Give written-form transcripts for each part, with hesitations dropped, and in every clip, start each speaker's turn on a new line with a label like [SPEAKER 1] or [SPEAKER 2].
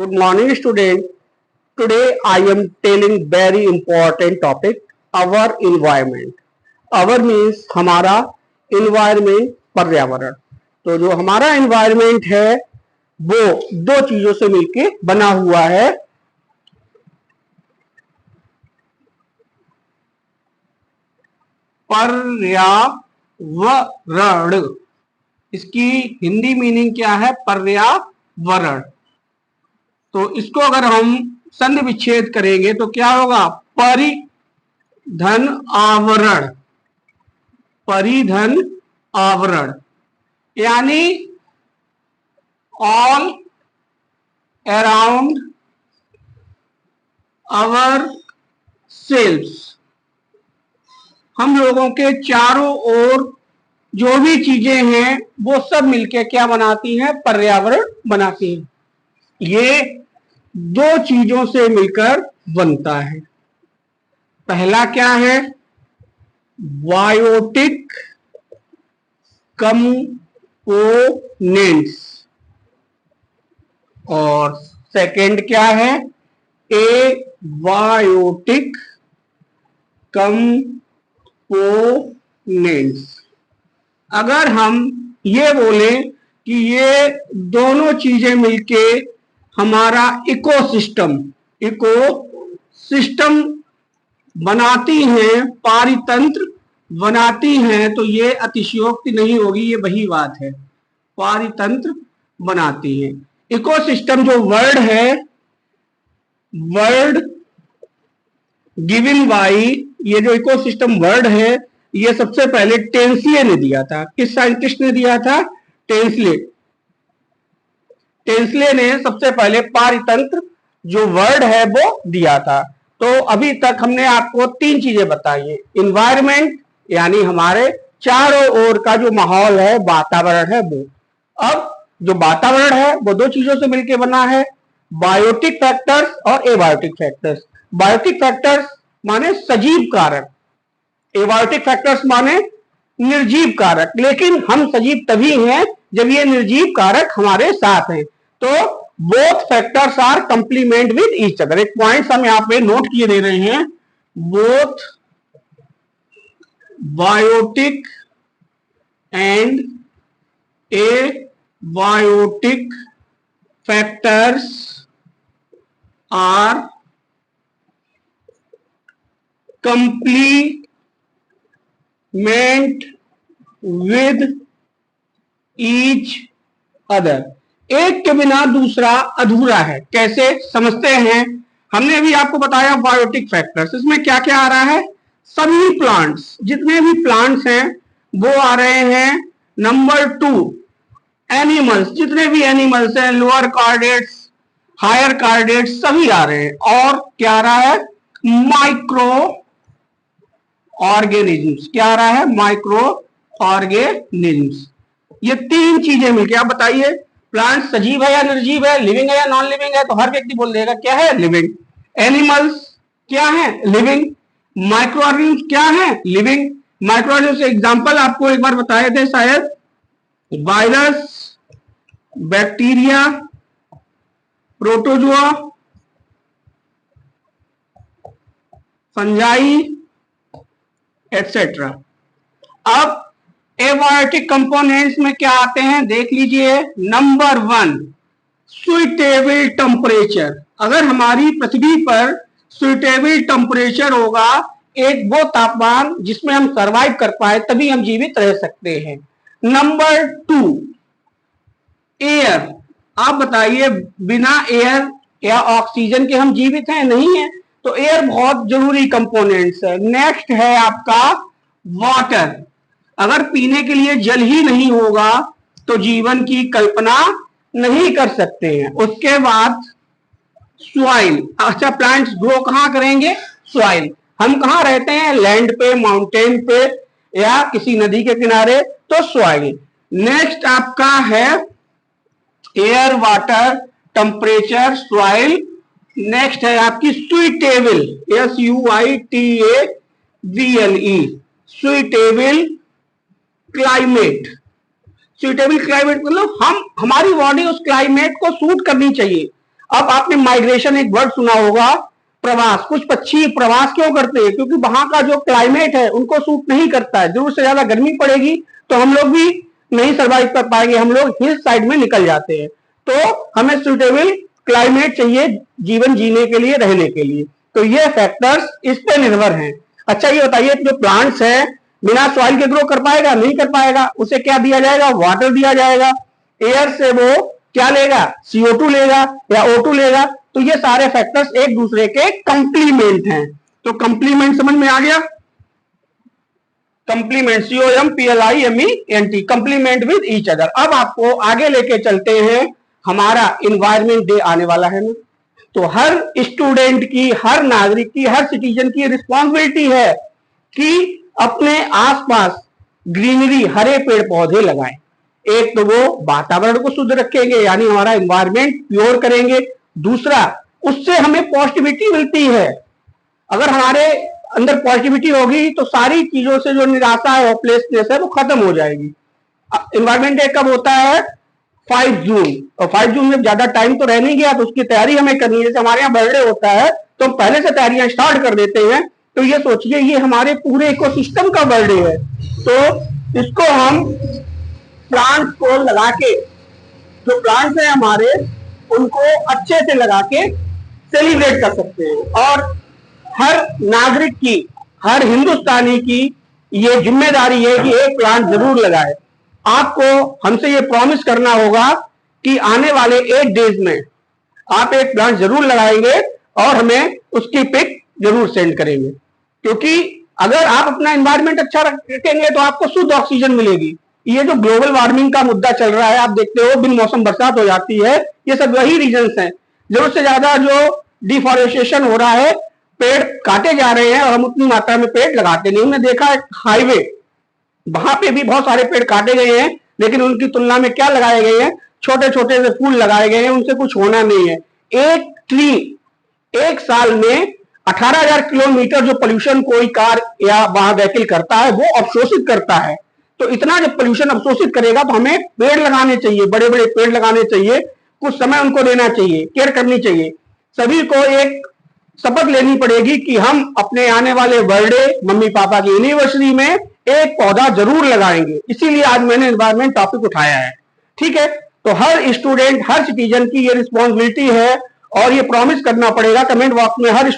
[SPEAKER 1] Good morning, student. Today I am telling very important topic, our environment. Our means हमारा environment पर्यावरण. तो जो हमारा environment है वो दो चीजों से मिलके बना हुआ है. पर्यावरण. इसकी हिंदी मीनिंग क्या है? पर्यावरण. तो इसको अगर हम संधि विच्छेद करेंगे तो क्या होगा? परिधन आवरण. परिधन आवरण यानी ऑल अराउंड आवर सेल्स. हम लोगों के चारों ओर जो भी चीजें हैं वो सब मिलके क्या बनाती हैं? पर्यावरण बनाती हैं. ये दो चीजों से मिलकर बनता है. पहला क्या है? Biotic components. और सेकंड क्या है? Abiotic components. अगर हम ये बोले कि ये दोनों चीजें मिलके हमारा इकोसिस्टम बनाती हैं, पारितंत्र बनाती हैं, तो ये अतिशयोक्ति नहीं होगी, ये वही बात है. पारितंत्र बनाती है. इकोसिस्टम जो वर्ड है, वर्ड गिवन बाय, ये जो इकोसिस्टम वर्ड है ये सबसे पहले टेंसले ने दिया था. किस साइंटिस्ट ने दिया था? टेंसले. टेंसले ने सबसे पहले पारितंत्र जो वर्ड है वो दिया था. तो अभी तक हमने आपको तीन चीजें बताई है. इन्वायरमेंट यानी हमारे चारों ओर का जो माहौल है, वातावरण है वो. अब जो वातावरण है वो दो चीजों से मिलकर बना है, बायोटिक फैक्टर्स और एबायोटिक फैक्टर्स. बायोटिक फैक्टर्स माने सजीव कारक, एबायोटिक फैक्टर्स माने निर्जीव कारक. लेकिन हम सजीव तभी हैं जब ये निर्जीव कारक हमारे साथ हैं. तो both factors are complement with each other. एक पॉइंट हम यहाँ पे नोट किए दे रहे हैं. Both biotic and abiotic factors are complement with each other. एक के बिना दूसरा अधूरा है. कैसे समझते हैं? हमने अभी आपको बताया बायोटिक फैक्टर्स. इसमें क्या क्या आ रहा है? सभी प्लांट्स, जितने भी प्लांट्स हैं वो आ रहे हैं. नंबर 2 एनिमल्स, जितने भी एनिमल्स हैं, लोअर कार्डेट्स, हायर कार्डेट्स, सभी आ रहे हैं. और क्या आ रहा है? Micro organisms. क्या आ रहा है? Micro organisms. ये तीन चीजें मिलकर, आप बताइए प्लांट सजीव है या निर्जीव है, लिविंग है या नॉन लिविंग है? तो हर व्यक्ति बोल देगा क्या है? लिविंग. एनिमल्स क्या है? लिविंग. माइक्रो ऑर्गेनिज्म्स क्या है? लिविंग. माइक्रो ऑर्गेनिज्म्स एग्जांपल आपको एक बार बताए थे शायद, virus, bacteria, protozoa, fungi etcetera. अब एबायोटिक कंपोनेंट्स में क्या आते हैं देख लीजिए. Number 1 suitable temperature. अगर हमारी पृथ्वी पर सुइटेबल टेम्परेचर होगा, एक वो तापमान जिसमें हम सरवाइव कर पाए, तभी हम जीवित रह सकते हैं. Number 2 air. आप बताइए बिना एयर या ऑक्सीजन के हम जीवित हैं? नहीं है. तो एयर बहुत जरूरी कंपोनेंट्स है. नेक्स्ट है आपका वाटर. अगर पीने के लिए जल ही नहीं होगा तो जीवन की कल्पना नहीं कर सकते हैं. उसके बाद सॉइल. अच्छा, प्लांट्स ग्रो कहां करेंगे? सॉइल. हम कहां रहते हैं? लैंड पे, माउंटेन पे या किसी नदी के किनारे, तो सॉइल. नेक्स्ट आपका है air, water, temperature, soil. Next है आपकी suitable, SUITABLE, suitable climate. Suitable climate मतलब हमारी बॉडी उस क्लाइमेट को सूट करनी चाहिए. अब आपने माइग्रेशन एक वर्ड सुना होगा, प्रवास। कुछ पक्षी प्रवास क्यों करते हैं? क्योंकि वहां का जो क्लाइमेट है उनको सूट नहीं करता है, जरूर से ज्यादा गर्मी पड़ेगी तो हम लोग भी नहीं सर्वाइव कर पाएंगे, हम लोग हिल साइड में निकल जाते हैं। तो हमें सुटेबल क्लाइमेट चाहिए जीवन जीने के लिए, रहने के लिए। तो ये फैक्टर्स इस पे निर्भर हैं। अच्छा ये बताइए, जो प्लांट्स है बिना सॉइल के ग्रो कर पाएगा? नहीं कर पाएगा। उसे क्या दिया जाएगा? वाटर दिया जाएगा। एयर से वो क्या लेगा? CO2 लेगा या O2 लेगा। तो ये सारे फैक्टर्स एक दूसरे के कंप्लीमेंट हैं। तो कंप्लीमेंट समझ में आ गया? Complement, COMPLIMENT, complement with each other. अब आपको आगे लेके चलते हैं, हमारा इन्वायरमेंट डे आने वाला है ना, तो हर स्टूडेंट की, हर नागरिक की, हर सिटीजन की रिस्पॉन्सिबिलिटी है कि अपने आसपास ग्रीनरी, हरे पेड़ पौधे लगाएं। एक तो वो वातावरण को शुद्ध रखेंगे, यानी हमारा एनवायरमेंट प्योर करेंगे। दूसरा, उससे हमें पॉजिटिविटी मिलती है। अगर हमारे अंदर पॉजिटिविटी होगी तो सारी चीजों से जो निराशा है, होपलेसनेस है, वो खत्म हो जाएगी। एनवायरमेंट डे कब होता है? 5 जून। और 5 जून में ज्यादा टाइम तो रह नहीं गया, तो उसकी तैयारी हमें करनी है। जैसे हमारे यहाँ बर्थडे होता है तो हम पहले से तैयारियां स्टार्ट कर देते हैं। तो ये सोचिए, ये हमारे पूरे इकोसिस्टम का बर्थडे है। तो इसको हम प्लांट्स को लगा के, जो प्लांट्स है हमारे, उनको अच्छे से लगा के सेलिब्रेट कर सकते हैं। और हर नागरिक की, हर हिंदुस्तानी की ये जिम्मेदारी है कि एक प्लांट जरूर लगाए। आपको हमसे ये प्रॉमिस करना होगा कि आने वाले 8 डेज में आप एक प्लांट जरूर लगाएंगे और हमें उसकी पिक जरूर सेंड करेंगे। क्योंकि अगर आप अपना एनवायरमेंट अच्छा रखेंगे तो आपको शुद्ध ऑक्सीजन मिलेगी। ये जो ग्लोबल वार्मिंग का मुद्दा चल रहा है, आप देखते हो बिन मौसम बरसात हो जाती है, ये सब वही रीजंस हैं। जरूरत से ज्यादा जो डिफॉरेस्टेशन हो रहा है, पेड़ काटे जा रहे हैं और हम उतनी मात्रा में पेड़ लगाते नहीं। हमने देखा है हाईवे, वहां पे भी बहुत सारे पेड़ काटे गए हैं, लेकिन उनकी तुलना में क्या लगाए गए हैं? छोटे छोटे से फूल लगाए गए हैं, उनसे कुछ होना नहीं है। एक ट्री एक साल में 18,000 किलोमीटर जो पोल्यूशन कोई कार या वहां व्हीकल करता है, वो अवशोषित करता है। तो इतना जब पोल्यूशन अवशोषित करेगा तो हमें पेड़ लगाने चाहिए, बड़े बड़े पेड़ लगाने चाहिए, कुछ समय उनको देना चाहिए, केयर करनी चाहिए। सभी को एक शपथ लेनी पड़ेगी कि हम अपने आने वाले बर्थडे, मम्मी पापा की एनिवर्सरी में एक पौधा जरूर लगाएंगे। इसीलिए आज मैंने एनवायरमेंट टॉपिक उठाया है। ठीक है, तो हर स्टूडेंट, हर सिटीजन की ये रिस्पॉन्सिबिलिटी है और ये प्रॉमिस करना पड़ेगा कमेंट बॉक्स में। हर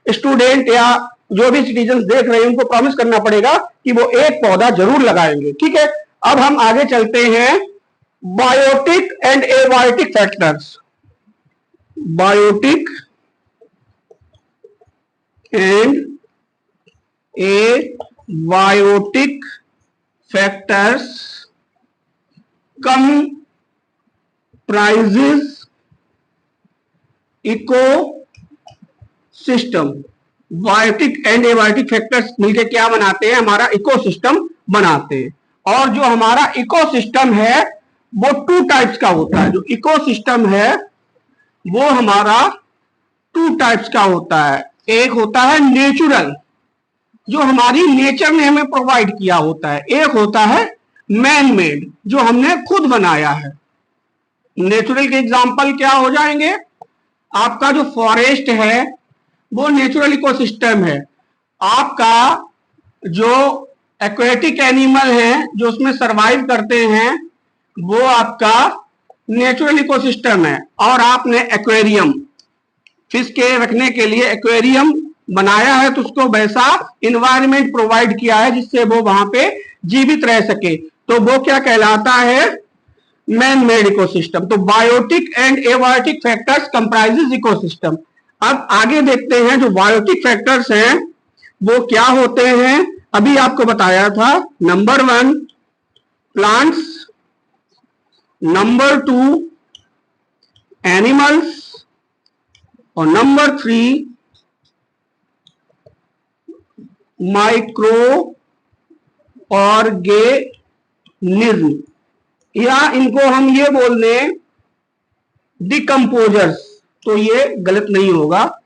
[SPEAKER 1] स्टूडेंट या जो भी सिटीजन देख रहे हैं उनको प्रॉमिस करना पड़ेगा कि वो एक पौधा जरूर लगाएंगे। ठीक है, अब हम आगे चलते हैं, biotic and abiotic factors. Biotic and abiotic factors comprises ecosystem. Biotic and abiotic factors मिलकर क्या बनाते हैं? हमारा इकोसिस्टम बनाते हैं। और जो हमारा इकोसिस्टम है वो 2 टाइप्स का होता है। जो इकोसिस्टम है वो हमारा 2 टाइप्स का होता है। एक होता है नेचुरल, जो हमारी नेचर ने हमें प्रोवाइड किया होता है। एक होता है मैन मेड, जो हमने खुद बनाया है। नेचुरल के एग्जांपल क्या हो जाएंगे? आपका जो फॉरेस्ट है वो नेचुरल इकोसिस्टम है। आपका जो एक्वेटिक एनिमल है जो उसमें सरवाइव करते हैं वो आपका नेचुरल इकोसिस्टम है। और आपने एक्वेरियम, फिश के रखने के लिए एक्वेरियम बनाया है, तो उसको वैसा इन्वायरमेंट प्रोवाइड किया है जिससे वो वहां पे जीवित रह सके। तो वो क्या कहलाता है? Man made ecosystem. तो biotic and abiotic factors comprises ecosystem. अब आगे देखते हैं, जो बायोटिक फैक्टर्स हैं वो क्या होते हैं? अभी आपको बताया था। नंबर 1 प्लांट्स, नंबर 2 एनिमल्स, और नंबर 3 माइक्रो ऑर्गेनिज्म, या इनको हम ये बोल दें डिकम्पोजर्स, तो ये गलत नहीं होगा।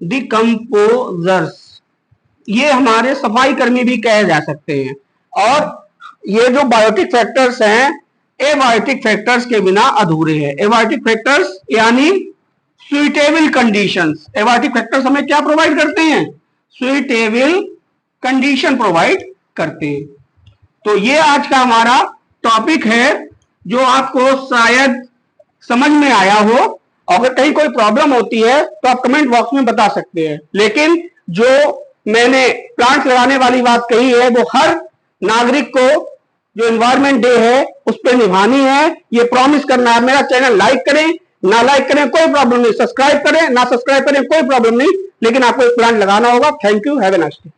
[SPEAKER 1] डिकम्पोजर्स ये हमारे सफाई कर्मी भी कहे जा सकते हैं। और ये जो बायोटिक फैक्टर्स हैं एबायोटिक फैक्टर्स के बिना अधूरे हैं। एबायोटिक फैक्टर्स यानी सुइटेबल कंडीशंस। एबायोटिक फैक्टर्स हमें क्या प्रोवाइड करते हैं? सुइटेबल कंडीशन प्रोवाइड करते हैं। तो ये आज का हमारा टॉपिक है जो आपको शायद समझ में आया हो। अगर कहीं कोई प्रॉब्लम होती है तो आप कमेंट बॉक्स में बता सकते हैं, लेकिन जो मैंने प्लांट्स लगाने वाली बात कही है वो हर नागरिक को जो एनवायरमेंट डे है उस पर निभानी है, ये प्रॉमिस करना है। मेरा चैनल लाइक करें ना लाइक करें कोई प्रॉब्लम नहीं, सब्सक्राइब करें ना सब्सक्राइब करें कोई प्रॉब्लम नहीं, लेकिन आपको एक प्लांट लगाना होगा। Thank you, have a nice day.